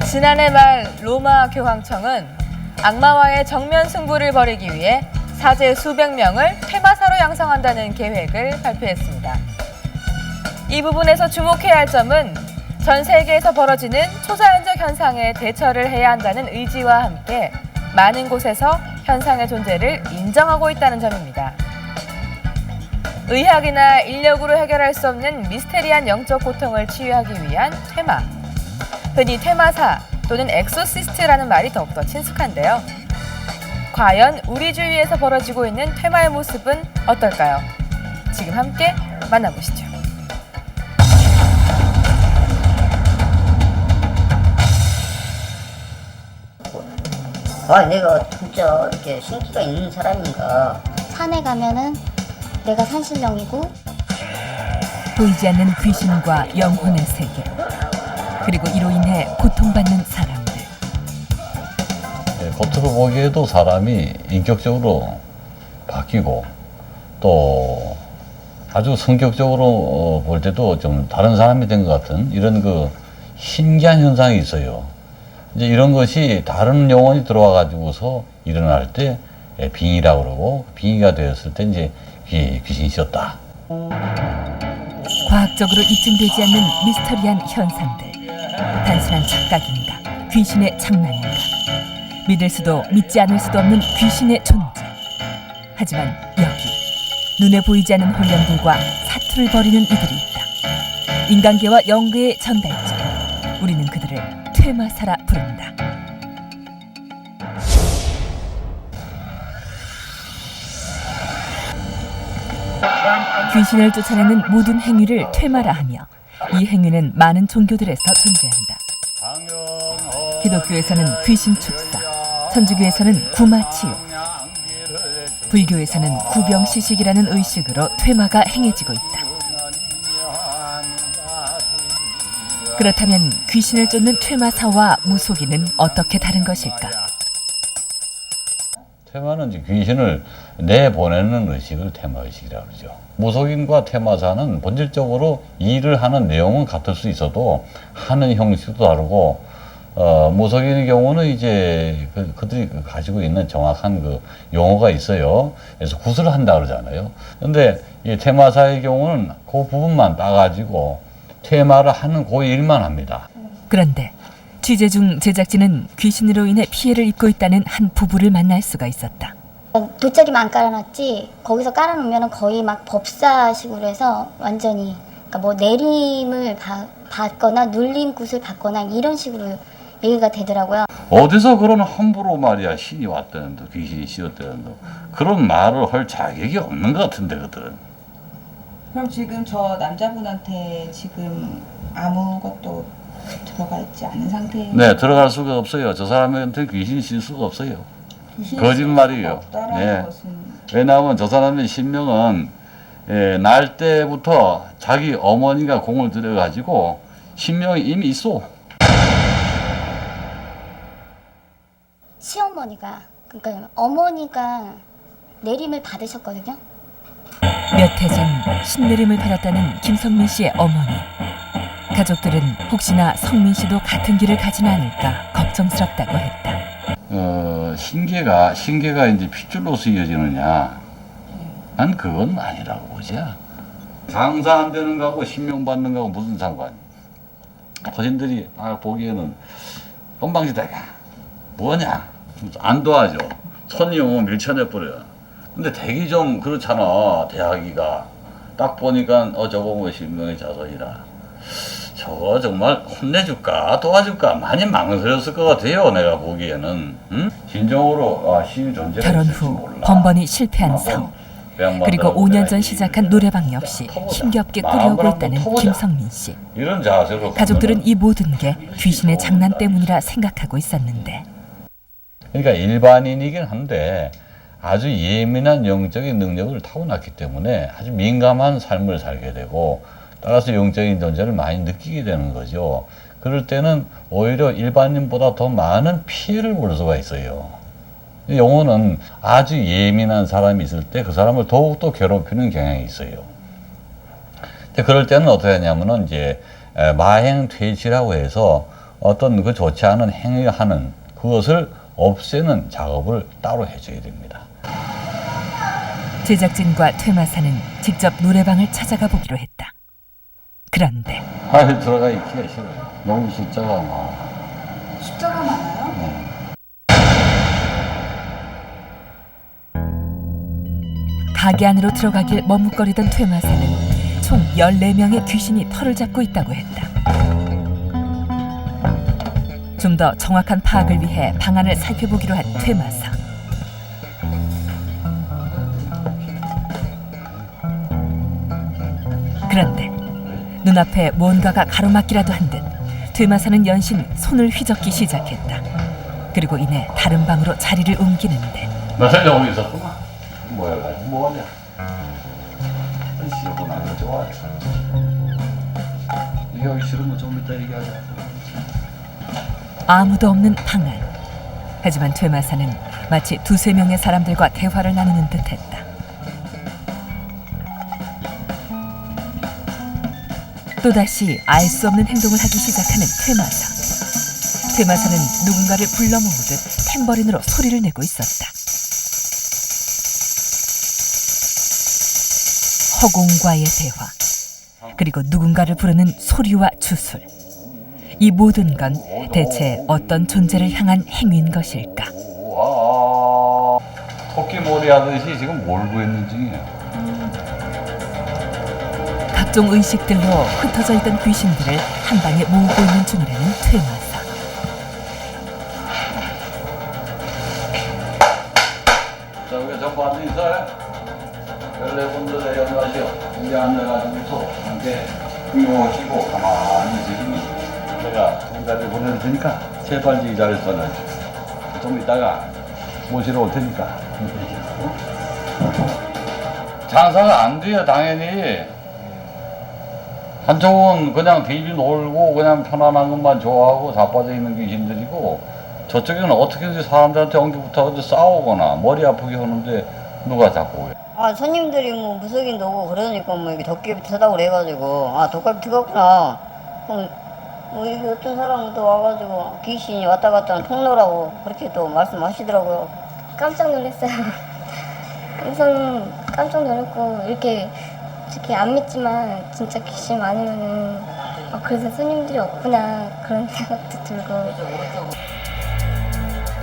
지난해 말 로마 교황청은 악마와의 정면 승부를 벌이기 위해 사제 수백 명을 퇴마사로 양성한다는 계획을 발표했습니다. 이 부분에서 주목해야 할 점은 전 세계에서 벌어지는 초자연적 현상에 대처를 해야 한다는 의지와 함께 많은 곳에서 현상의 존재를 인정하고 있다는 점입니다. 의학이나 인력으로 해결할 수 없는 미스테리한 영적 고통을 치유하기 위한 퇴마. 흔히 퇴마사 또는 엑소시스트라는 말이 더욱더 친숙한데요. 과연 우리 주위에서 벌어지고 있는 퇴마의 모습은 어떨까요? 지금 함께 만나보시죠. 내가 진짜 이렇게 신기가 있는 사람인가. 산에 가면은 내가 산신령이고, 보이지 않는 귀신과 영혼의 세계, 그리고 이로 인해 고통받는 사람들. 겉으로 보기에도 사람이 인격적으로 바뀌고 또 아주 성격적으로 볼 때도 좀 다른 사람이 된 것 같은 이런 그 신기한 현상이 있어요. 이제 이런 것이 다른 영혼이 들어와 가지고서 일어날 때 빙의라고 그러고, 빙의가 되었을 때 이제 귀신이었다. 과학적으로 입증되지 않는 미스터리한 현상들. 단순한 착각인가? 귀신의 장난인가? 믿을 수도 믿지 않을 수도 없는 귀신의 존재. 하지만 여기 눈에 보이지 않는 혼령들과 사투를 벌이는 이들이 있다. 인간계와 영계의 전달자. 우리는 그들을 퇴마사라 부른다. 귀신을 쫓아내는 모든 행위를 퇴마라 하며, 이 행위는 많은 종교들에서 존재한다. 기독교에서는 귀신 축사, 천주교에서는 구마치유, 불교에서는 구병시식이라는 의식으로 퇴마가 행해지고 있다. 그렇다면 귀신을 쫓는 퇴마사와 무속인은 어떻게 다른 것일까? 퇴마는 이제 귀신을 내보내는 의식을 퇴마의식이라고 그러죠. 무속인과 퇴마사는 본질적으로 일을 하는 내용은 같을 수 있어도 하는 형식도 다르고, 무속인의 경우는 이제 그들이 가지고 있는 정확한 그 용어가 있어요. 그래서 구슬을 한다 그러잖아요. 근데 이 퇴마사의 경우는 그 부분만 따가지고 퇴마를 하는 그 일만 합니다. 그런데 취재 중 제작진은 귀신으로 인해 피해를 입고 있다는 한 부부를 만날 수가 있었다. 돗자리만 안 깔아놨지, 거기서 깔아놓으면 거의 막 법사식으로 해서 완전히, 그러니까 뭐 내림을 받거나 눌림굿을 받거나 이런 식으로 얘기가 되더라고요. 어디서 그런 함부로 말이야, 신이 왔다는데 귀신이 씌었다는데 그런 말을 할 자격이 없는 것 같은데 그들은. 그럼 지금 저 남자분한테 지금 아무것도 들어가 있지 않은 상태예요? 네, 들어갈 수가 없어요. 저 사람한테 귀신이 씌울 수가 없어요. 거짓말이에요. 네. 왜냐하면 저 사람의 신명은 날 때부터 자기 어머니가 공을 들여가지고 신명이 이미 있어. 시어머니가, 그러니까 어머니가 내림을 받으셨거든요. 몇 해 전 신내림을 받았다는 김성민 씨의 어머니. 가족들은 혹시나 성민 씨도 같은 길을 가지는 않을까 걱정스럽다고 했다. 신계가 이제 핏줄로서 이어지느냐? 난 그건 아니라고 보지. 장사 안 되는 거하고 신명 받는 거하고 무슨 상관? 거진들이 보기에는 건방지다. 뭐냐? 안 도와줘. 손님 오면 밀쳐내버려. 근데 되게 좀 그렇잖아. 대하기가 딱 보니까 저거 뭐 신명의 자손이라. 저거 정말 혼내줄까 도와줄까 많이 망설였을 것 같아요. 내가 보기에는. 응? 진정으로 신의 존재가 결혼 있을지 후 몰라. 번번이 실패한 성. 그리고 5년 전 시작한 노래방 역시 힘겹게 꾸려오고 있다는 김성민 씨. 이런 자세로 가족들은 이 모든 게 귀신의 장난 때문이라 생각하고 있었는데, 그러니까 일반인이긴 한데 아주 예민한 영적인 능력을 타고났기 때문에 아주 민감한 삶을 살게 되고, 따라서 영적인 존재를 많이 느끼게 되는 거죠. 그럴 때는 오히려 일반인보다 더 많은 피해를 볼 수가 있어요. 영혼은 아주 예민한 사람이 있을 때 그 사람을 더욱더 괴롭히는 경향이 있어요. 그럴 때는 어떻게 하냐면은 이제 마행퇴치라고 해서 어떤 그 좋지 않은 행위하는 그것을 없애는 작업을 따로 해줘야 됩니다. 제작진과 퇴마사는 직접 노래방을 찾아가 보기로 했다. 그런데 아유, 들어가 있기가 싫어. 너무 숫자가 많아. 숫자가 많아요? 가게 안으로 들어가길 머뭇거리던 퇴마사는 총 14명의 귀신이 털을 잡고 있다고 했다. 좀 더 정확한 파악을 위해 방안을 살펴보기로 한 퇴마사. 그런데 눈앞에 뭔가가 가로막기라도 한 듯 퇴마사는 연신 손을 휘젓기 시작했다. 그리고 이내 다른 방으로 자리를 옮기는데 나 여기 있었구나. 뭐야, 뭐하냐? 시원한 거 좋아. 여기 싫으면 좀 이따 얘기하자. 아무도 없는 방 안. 하지만 퇴마사는 마치 2-3명의 사람들과 대화를 나누는 듯했다. 또다시 알 수 없는 행동을 하기 시작하는 퇴마사. 퇴마사는 누군가를 불러 모으듯 탬버린으로 소리를 내고 있었다. 허공과의 대화, 그리고 누군가를 부르는 소리와 주술. 이 모든 건 대체 어떤 존재를 향한 행위인 것일까? 와, 토끼몰이 하듯이 지금 몰고 있는 중이에요. 각종 의식들로 흩어져 있던 귀신들을 한 방에 모으고 있는 중이라는 퇴마사. 자, 우리가 전부 앉아있어요. 14분들의 연가시오. 우리 앉아가지고서 함께 구경하시고 가만히 있으시니 제가 통자를 보내줄 테니까 제발 이 자리에 써놔주세요. 좀 이따가 모시러 올 테니까. 장사가 안 돼요, 당연히. 한쪽은 그냥 비비 놀고 그냥 편안한 것만 좋아하고 자빠져 있는 귀신들이고, 저쪽에는 어떻게든지 사람들한테 엉겨붙어가지고 싸우거나 머리 아프게 하는데 누가 자꾸 왜? 아, 손님들이 뭐 무속인도 오고 그러니까 뭐 이게 도깨비 터다고 그래가지고, 아, 도깨비 터갔구나. 그럼 뭐 이게 어떤 사람은 또 와가지고 귀신이 왔다 갔다 하는 통로라고 그렇게 또 말씀하시더라고요. 깜짝 놀랐어요. 우선 깜짝 놀랐고 이렇게 안 믿지만 진짜 귀신 많으면은 그래서 손님들이 없구나 그런 생각도 들고.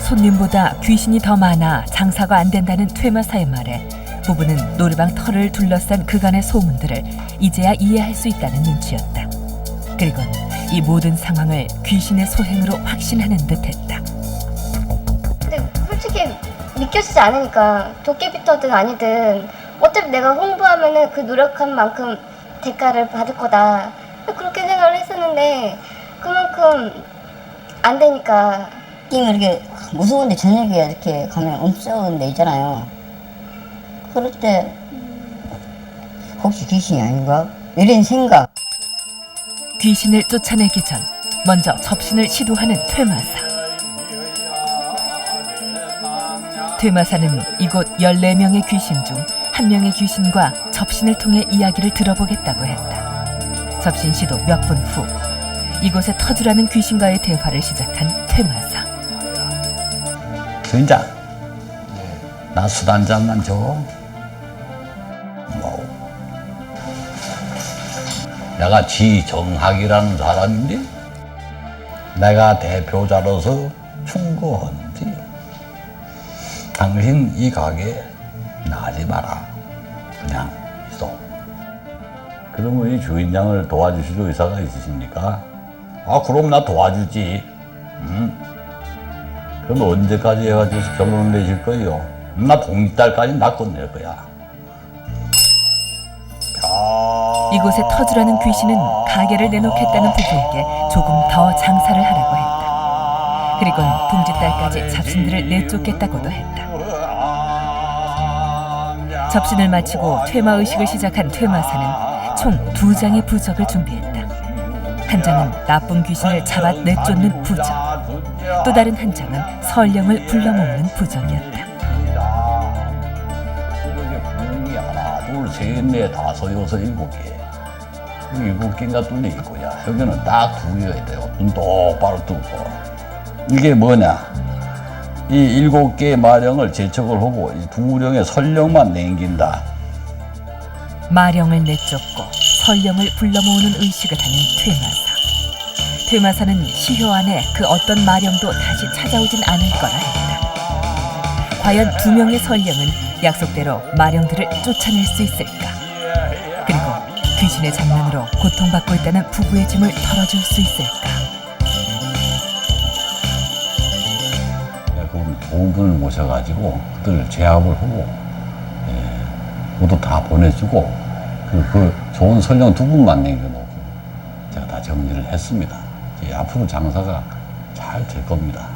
손님보다 귀신이 더 많아 장사가 안 된다는 퇴마사의 말에 부부는 노래방 털을 둘러싼 그간의 소문들을 이제야 이해할 수 있다는 눈치였다. 그리곤 이 모든 상황을 귀신의 소행으로 확신하는 듯했다. 근데 솔직히 믿겨지지 않으니까 도깨비 터든 아니든 어차피 내가 홍보하면은 그 노력한 만큼 대가를 받을 거다 그렇게 생각을 했었는데 그만큼 안 되니까. 느낌이 이렇게 무서운데 저녁에 이렇게 가면 엄청 데 있잖아요. 그럴 때 혹시 귀신이 아닌가? 이런 생각. 귀신을 쫓아내기 전 먼저 접신을 시도하는 퇴마사. 퇴마사는 이곳 14명의 귀신 중 1명의 귀신과 접신을 통해 이야기를 들어보겠다고 했다. 접신 시도 몇 분 후 이곳에 터주라는 귀신과의 대화를 시작한 퇴마사. 주인장, 나 술 한 잔만 줘. 뭐, 내가 지정학이라는 사람인데 내가 대표자로서 충고한디 당신 이 가게 나가지 마라. 그냥 있어. 그러면 이 주인장을 도와주실 의사가 있으십니까? 아, 그럼 나 도와주지. 그럼 언제까지 해가지고 결론을 내실 거예요? 나 동달까지 나 끝낼 거야. 이곳에 터주라는 귀신은 가게를 내놓겠다는 부부에게 조금 더 장사를 하라고 했다. 그리곤 동짓달까지 잡신들을 내쫓겠다고도 했다. 접신을 마치고 퇴마의식을 시작한 퇴마사는 총 2장의 부적을 준비했다. 한 장은 나쁜 귀신을 잡아 내쫓는 부적, 또 다른 한 장은 설령을 불러 모으는 부적이었다. 이렇게 분명히 하나, 둘, 셋, 넷, 다섯, 여섯, 일곱 개. 일곱 개인가 뚫려 있고, 야, 여기는 딱 두 개가 있대요. 눈 똑바로 뜨고. 이게 뭐냐? 이 일곱 개의 마령을 제척을 하고 이 두령의 설령만 남긴다. 마령을 내쫓고 설령을 불러 모으는 의식을 하는 퇴마사. 퇴마사는 시효 안에 그 어떤 마령도 다시 찾아오진 않을 거라 했다. 과연 2명의 설령은 약속대로 마령들을 쫓아낼 수 있을까? 그리고 귀신의 장난으로 고통받고 있다는 부부의 짐을 털어줄 수 있을까? 그분 좋은 분을 모셔가지고 그들 제압을 하고 모두 다 보내주고 그 좋은 설령 2분만 남겨놓고 제가 다 정리를 했습니다. 앞으로 장사가 잘 될 겁니다.